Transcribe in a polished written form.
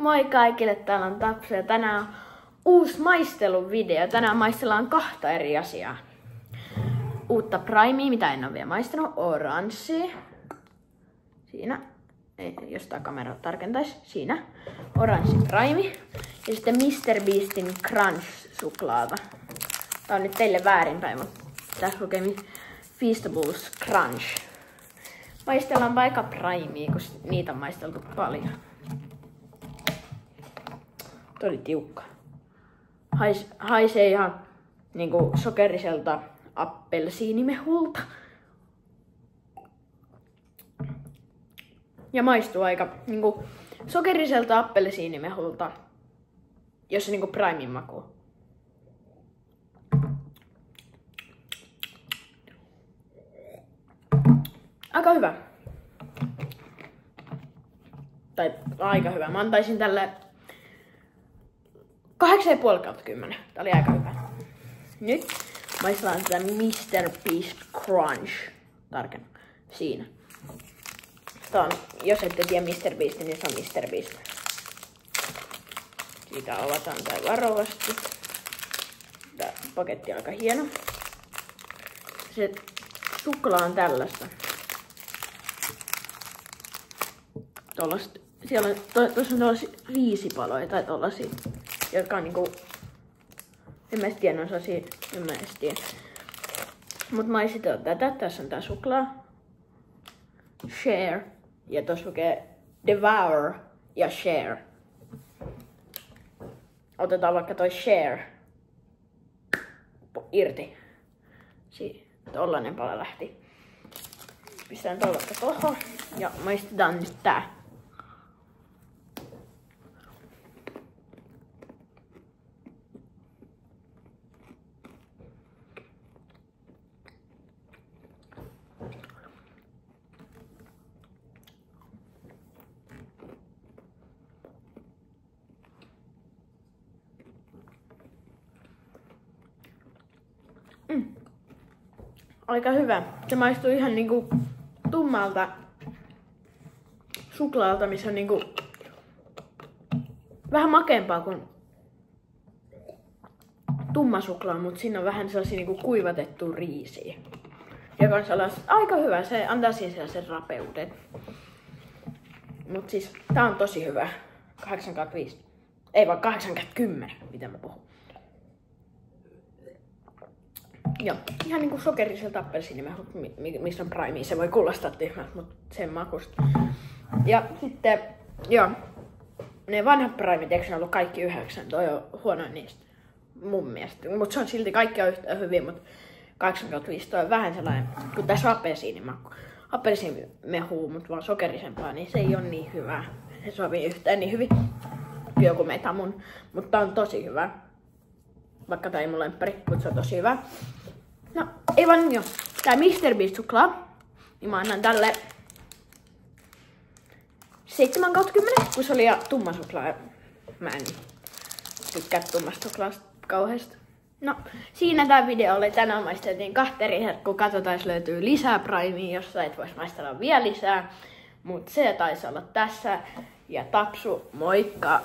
Moi kaikille, täällä on Tapsu ja tänään on uusi maisteluvideo. Tänään maistellaan kahta eri asiaa. Uutta primea, mitä en ole vielä maistanut, oranssi. Siinä, jos tää kamera tarkentaisi, siinä oranssi prime. Ja sitten Mr. Beastin Crunch-suklaata. Tää on nyt teille väärinpäin, mutta tässä lukee Feastables Crunch. Maistellaan vaikka primea, kun niitä on maisteltu paljon. Tuo oli tiukka. Haisee ihan niinku sokeriselta appelsiinimehulta. Ja maistuu aika niinku sokeriselta appelsiinimehulta, jos se niinku primin maku. Aika hyvä. Tai aika hyvä. Mä antaisin tälle 8,5/10. Tää oli aika hyvä. Nyt maistellaan tätä Mr. Beast Crunch. Tarkennan. Siinä. Tää on, jos ette tiedä Mr. Beast, niin se on Mr. Beast. Siitä avataan tää varovasti. Tää paketti on aika hieno. Se suklaa on tällaista. Tollasta. Siellä on, tuossa on tollasia riisipaloja tai tollasia, jotka on niinku, en mä tiedä, on sellaisia, en mä edes tiedä. Mut maistetaan tätä, tässä on tää suklaa, share, ja tossa lukee devour ja share. Otetaan vaikka toi share irti. Tollanen pala lähti. Pistetään tollaista tohon ja maistetaan nyt tää. Aika hyvä. Se maistuu ihan niinku tummalta suklaalta, missä on niinku vähän makeampaa kuin tumma suklaa, mutta siinä on vähän sellaisia niinku kuivatettua riisiä. Joka on aika hyvä, se antaa siihen sellaisen rapeuden. Mut siis tää on tosi hyvä. 8/5. Ei vaan 8/10, mitä mä puhun. Joo, ihan niinku sokeriselta appelsiinimehut, missä on primea. Se voi kuulostaa tyhmältä, mutta sen makusta. Ja sitten, joo, ne vanhat primeit, eikö ne ollut kaikki 9? Toi on huono niistä, mun mielestä. Mutta se on silti, kaikki on yhtä hyvin, mutta 8/5 toi on vähän sellainen, kun tässä on appelsiinimakku. Appelsiinimehu, mutta vaan sokerisempaa, niin se ei ole niin hyvä. Se sopii yhtään niin hyvin kuin joku metamun, mutta tää on tosi hyvä. Vaikka tää ei mun lemppari, mutta se on tosi hyvä. No, ei vaan joo. Tää Mr. Beast suklaa, niin mä annan tälle 7/10, kun se oli tumma suklaa. Mä en tykkää tummasta suklaasta kauheasti. No, siinä tää video oli. Tänään maisteltiin kahta eri herkkua. Katsotaan, jos löytyy lisää primea, jos sä et vois maistella vielä lisää. Mut se taisi olla tässä. Ja Tapsu, moikka!